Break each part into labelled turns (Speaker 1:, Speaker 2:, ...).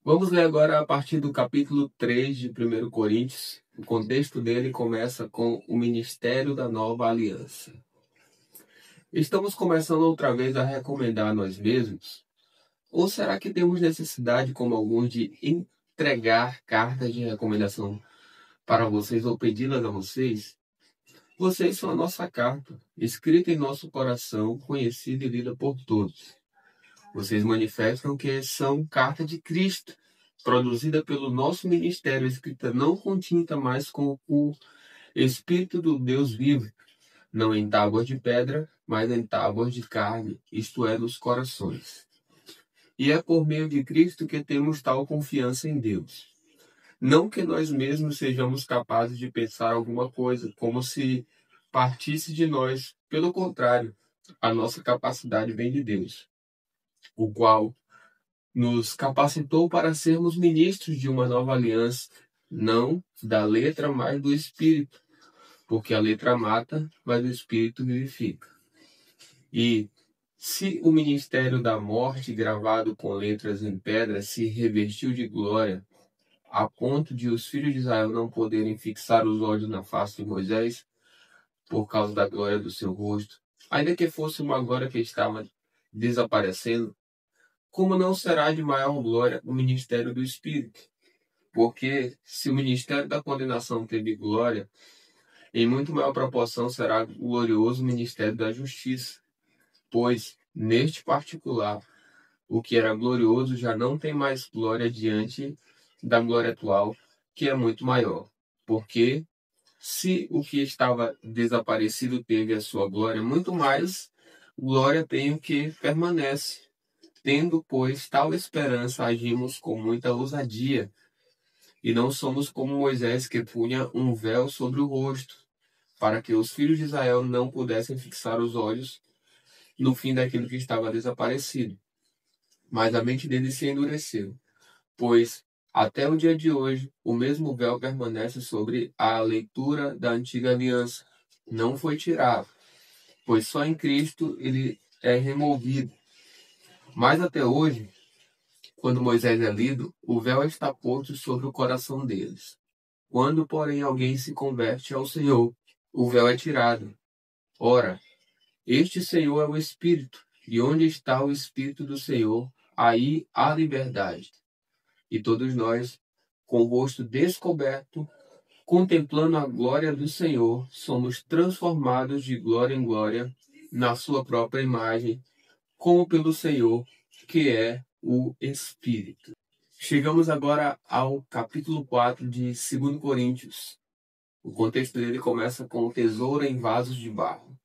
Speaker 1: Vamos ler agora a partir do capítulo 3 de 1 Coríntios. O contexto dele começa com o ministério da nova aliança. Estamos começando outra vez a recomendar a nós mesmos? Ou será que temos necessidade, como alguns, de entregar cartas de recomendação para vocês ou pedi-las a vocês? Vocês são a nossa carta, escrita em nosso coração, conhecida e lida por todos. Vocês manifestam que são carta de Cristo, produzida pelo nosso ministério, escrita não com tinta, mas com o Espírito do Deus vivo, não em tábuas de pedra, mas em tábuas de carne, isto é, nos corações. E é por meio de Cristo que temos tal confiança em Deus. Não que nós mesmos sejamos capazes de pensar alguma coisa, como se partisse de nós. Pelo contrário, a nossa capacidade vem de Deus, o qual nos capacitou para sermos ministros de uma nova aliança, não da letra, mas do Espírito, porque a letra mata, mas o Espírito vivifica. E se o ministério da morte, gravado com letras em pedra, se revestiu de glória, a ponto de os filhos de Israel não poderem fixar os olhos na face de Moisés, por causa da glória do seu rosto, ainda que fosse uma glória que estava desaparecendo, como não será de maior glória o ministério do Espírito? Porque se o ministério da condenação teve glória, em muito maior proporção será glorioso o ministério da justiça. Pois, neste particular, o que era glorioso já não tem mais glória diante da glória atual, que é muito maior. Porque, se o que estava desaparecido teve a sua glória, muito mais glória tem o que permanece. Tendo, pois, tal esperança, agimos com muita ousadia, e não somos como Moisés, que punha um véu sobre o rosto, para que os filhos de Israel não pudessem fixar os olhos no fim daquilo que estava desaparecido. Mas a mente deles se endureceu, pois até o dia de hoje o mesmo véu permanece sobre a leitura da antiga aliança. Não foi tirado, pois só em Cristo ele é removido. Mas até hoje, quando Moisés é lido, o véu está posto sobre o coração deles. Quando, porém, alguém se converte ao Senhor, o véu é tirado. Ora, este Senhor é o Espírito, e onde está o Espírito do Senhor, aí há liberdade. E todos nós, com o rosto descoberto, contemplando a glória do Senhor, somos transformados de glória em glória na sua própria imagem, como pelo Senhor, que é o Espírito. Chegamos agora ao capítulo 4 de 2 Coríntios. O contexto dele começa com o tesouro em vasos de barro.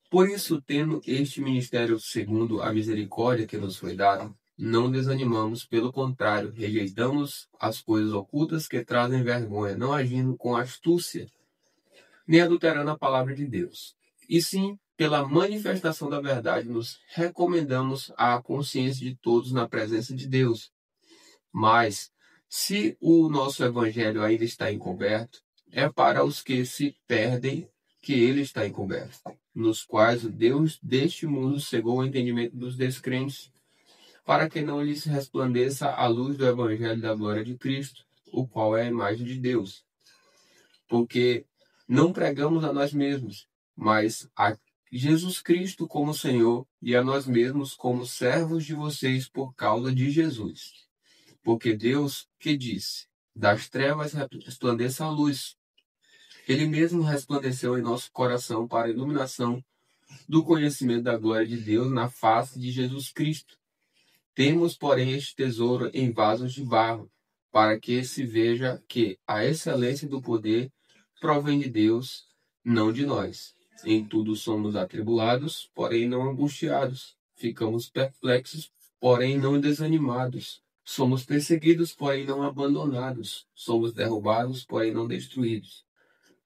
Speaker 1: Por isso, tendo este ministério segundo a misericórdia que nos foi dada, não desanimamos, pelo contrário, rejeitamos as coisas ocultas que trazem vergonha, não agindo com astúcia, nem adulterando a palavra de Deus. E sim, pela manifestação da verdade, nos recomendamos à consciência de todos na presença de Deus. Mas, se o nosso evangelho ainda está encoberto, é para os que se perdem que ele está encoberto, nos quais o Deus deste mundo cegou o entendimento dos descrentes, para que não lhes resplandeça a luz do evangelho da glória de Cristo, o qual é a imagem de Deus. Porque não pregamos a nós mesmos, mas a Jesus Cristo como Senhor, e a nós mesmos como servos de vocês por causa de Jesus. Porque Deus, que disse, das trevas resplandeça a luz, ele mesmo resplandeceu em nosso coração para a iluminação do conhecimento da glória de Deus na face de Jesus Cristo. Temos, porém, este tesouro em vasos de barro, para que se veja que a excelência do poder provém de Deus, não de nós. Em tudo somos atribulados, porém não angustiados. Ficamos perplexos, porém não desanimados. Somos perseguidos, porém não abandonados. Somos derrubados, porém não destruídos.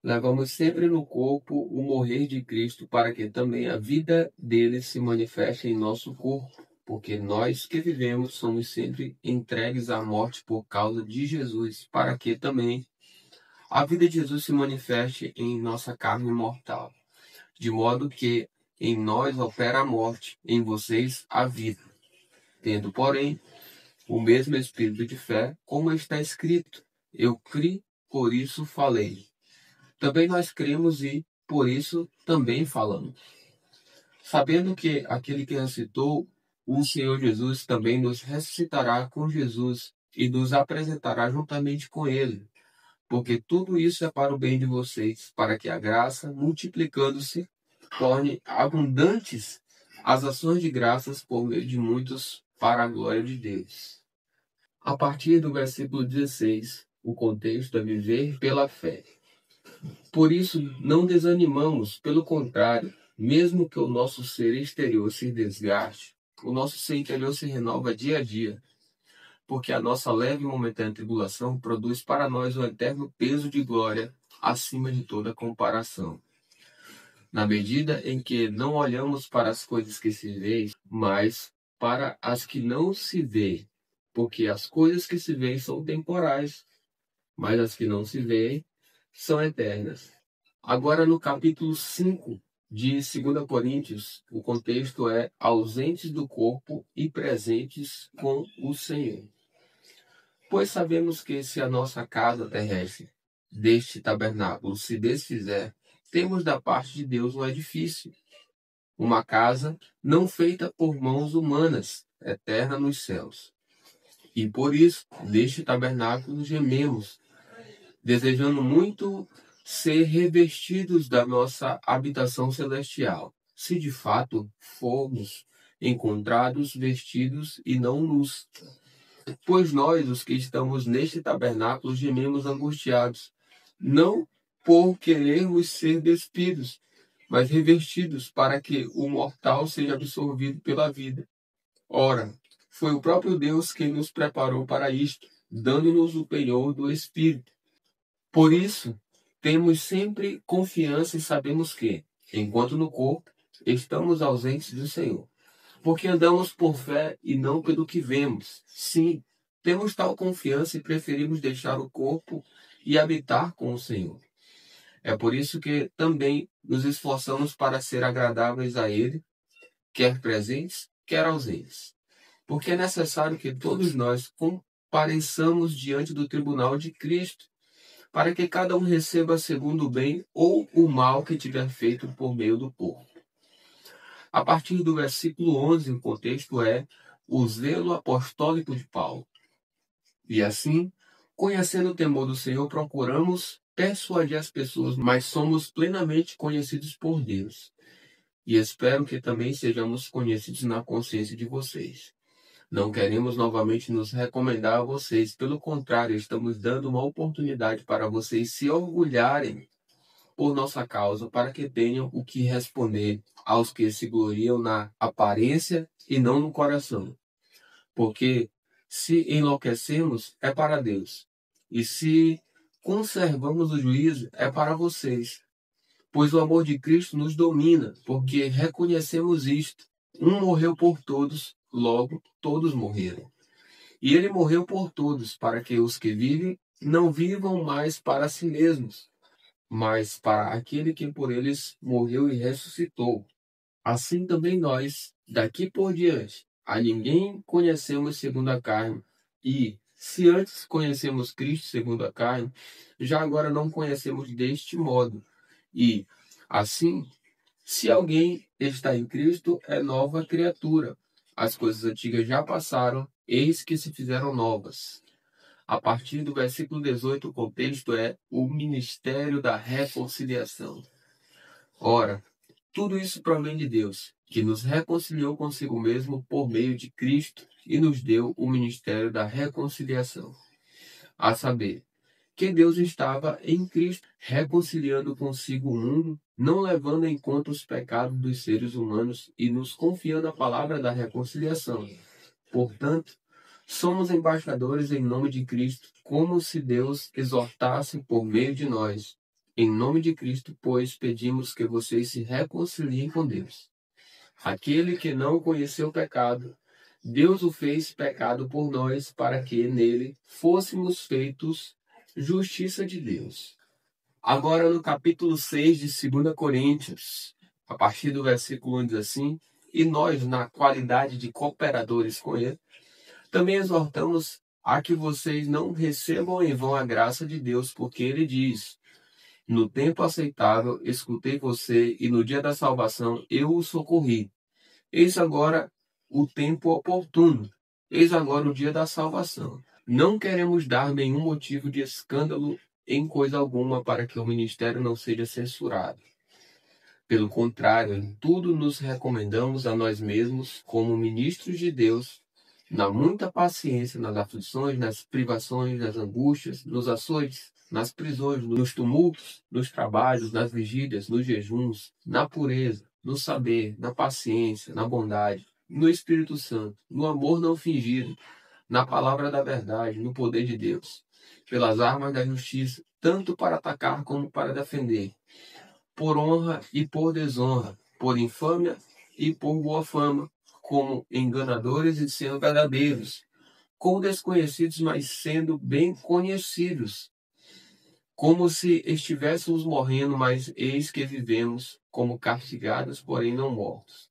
Speaker 1: Levamos sempre no corpo o morrer de Cristo, para que também a vida dele se manifeste em nosso corpo. Porque nós que vivemos somos sempre entregues à morte por causa de Jesus, para que também a vida de Jesus se manifeste em nossa carne mortal. De modo que em nós opera a morte, em vocês a vida. Tendo, porém, o mesmo espírito de fé, como está escrito: eu criei, por isso falei. Também nós cremos e, por isso, também falamos. Sabendo que aquele que ressuscitou o Senhor Jesus também nos ressuscitará com Jesus e nos apresentará juntamente com ele. Porque tudo isso é para o bem de vocês, para que a graça, multiplicando-se, torne abundantes as ações de graças por meio de muitos para a glória de Deus. A partir do versículo 16, o contexto é viver pela fé. Por isso, não desanimamos, pelo contrário, mesmo que o nosso ser exterior se desgaste, o nosso ser interior se renova dia a dia, porque a nossa leve e momentânea tribulação produz para nós um eterno peso de glória acima de toda comparação. Na medida em que não olhamos para as coisas que se veem, mas para as que não se veem, porque as coisas que se veem são temporais, mas as que não se veem são eternas. Agora, no capítulo 5 de 2 Coríntios, o contexto é ausentes do corpo e presentes com o Senhor. Pois sabemos que se a nossa casa terrestre deste tabernáculo se desfizer, temos da parte de Deus um edifício, uma casa não feita por mãos humanas, eterna nos céus. E por isso, deste tabernáculo gememos, desejando muito ser revestidos da nossa habitação celestial, se de fato formos encontrados vestidos e não nus. Pois nós, os que estamos neste tabernáculo, gememos angustiados, não por querermos ser despidos, mas revestidos, para que o mortal seja absorvido pela vida. Ora, foi o próprio Deus quem nos preparou para isto, dando-nos o penhor do Espírito. Por isso, temos sempre confiança e sabemos que, enquanto no corpo, estamos ausentes do Senhor. Porque andamos por fé e não pelo que vemos. Sim, temos tal confiança e preferimos deixar o corpo e habitar com o Senhor. É por isso que também nos esforçamos para ser agradáveis a Ele, quer presentes, quer ausentes. Porque é necessário que todos nós compareçamos diante do tribunal de Cristo, para que cada um receba segundo o bem ou o mal que tiver feito por meio do corpo. A partir do versículo 11, o contexto é o zelo apostólico de Paulo. E assim, conhecendo o temor do Senhor, procuramos persuadir as pessoas, mas somos plenamente conhecidos por Deus. E espero que também sejamos conhecidos na consciência de vocês. Não queremos novamente nos recomendar a vocês, pelo contrário, estamos dando uma oportunidade para vocês se orgulharem por nossa causa, para que tenham o que responder aos que se gloriam na aparência e não no coração. Porque se enlouquecemos, é para Deus, e se conservamos o juízo, é para vocês. Pois o amor de Cristo nos domina, porque reconhecemos isto: um morreu por todos, logo todos morreram. E ele morreu por todos, para que os que vivem não vivam mais para si mesmos, mas para aquele que por eles morreu e ressuscitou. Assim também nós, daqui por diante, a ninguém conhecemos segundo a carne. E, se antes conhecemos Cristo segundo a carne, já agora não conhecemos deste modo. E, assim, se alguém está em Cristo, é nova criatura. As coisas antigas já passaram, eis que se fizeram novas. A partir do versículo 18, o contexto é o ministério da reconciliação. Ora, tudo isso provém de Deus, que nos reconciliou consigo mesmo por meio de Cristo e nos deu o ministério da reconciliação. A saber, que Deus estava em Cristo reconciliando consigo o mundo, não levando em conta os pecados dos seres humanos e nos confiando a palavra da reconciliação. Portanto, somos embaixadores em nome de Cristo, como se Deus exortasse por meio de nós. Em nome de Cristo, pois, pedimos que vocês se reconciliem com Deus. Aquele que não conheceu o pecado, Deus o fez pecado por nós, para que nele fôssemos feitos justiça de Deus. Agora no capítulo 6 de 2 Coríntios, a partir do versículo 1 diz assim: e nós, na qualidade de cooperadores com ele, Também exortamos a que vocês não recebam em vão a graça de Deus, porque ele diz: no tempo aceitável escutei você, e no dia da salvação eu o socorri. Eis agora o tempo oportuno, eis agora o dia da salvação. Não queremos dar nenhum motivo de escândalo em coisa alguma para que o ministério não seja censurado. Pelo contrário, em tudo nos recomendamos a nós mesmos como ministros de Deus, na muita paciência, nas aflições, nas privações, nas angústias, nos açoites, nas prisões, nos tumultos, nos trabalhos, nas vigílias, nos jejuns, na pureza, no saber, na paciência, na bondade, no Espírito Santo, no amor não fingido, na palavra da verdade, no poder de Deus, pelas armas da justiça, tanto para atacar como para defender, por honra e por desonra, por infâmia e por boa fama, como enganadores e sendo verdadeiros, como desconhecidos, mas sendo bem conhecidos, como se estivéssemos morrendo, mas eis que vivemos, como castigados, porém não mortos,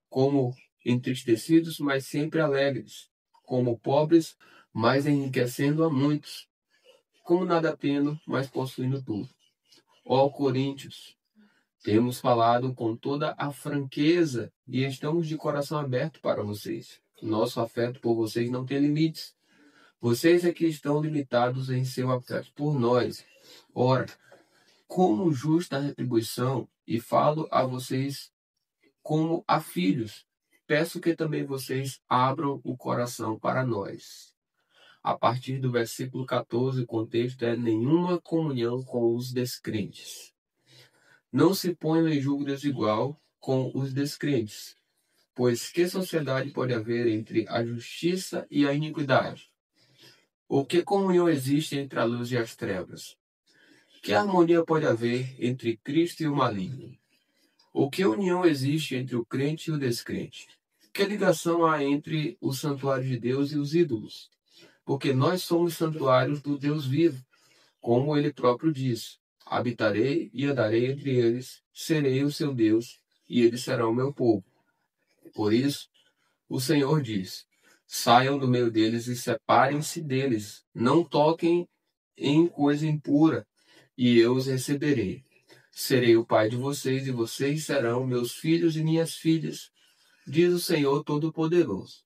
Speaker 1: como entristecidos, mas sempre alegres, como pobres, mas enriquecendo a muitos, como nada tendo, mas possuindo tudo. Ó Coríntios, temos falado com toda a franqueza e estamos de coração aberto para vocês. Nosso afeto por vocês não tem limites. Vocês é que estão limitados em seu afeto por nós. Ora, como justa retribuição, e falo a vocês como a filhos, peço que também vocês abram o coração para nós. A partir do versículo 14, o contexto é nenhuma comunhão com os descrentes. Não se ponham em julgo desigual com os descrentes, pois que sociedade pode haver entre a justiça e a iniquidade? Ou que comunhão existe entre a luz e as trevas? Que harmonia pode haver entre Cristo e o maligno? Ou que união existe entre o crente e o descrente? Que ligação há entre o santuário de Deus e os ídolos? Porque nós somos santuários do Deus vivo, como ele próprio diz: habitarei e andarei entre eles, serei o seu Deus, e eles serão o meu povo. Por isso, o Senhor diz: saiam do meio deles e separem-se deles, não toquem em coisa impura, e eu os receberei. Serei o pai de vocês, e vocês serão meus filhos e minhas filhas, diz o Senhor Todo-Poderoso.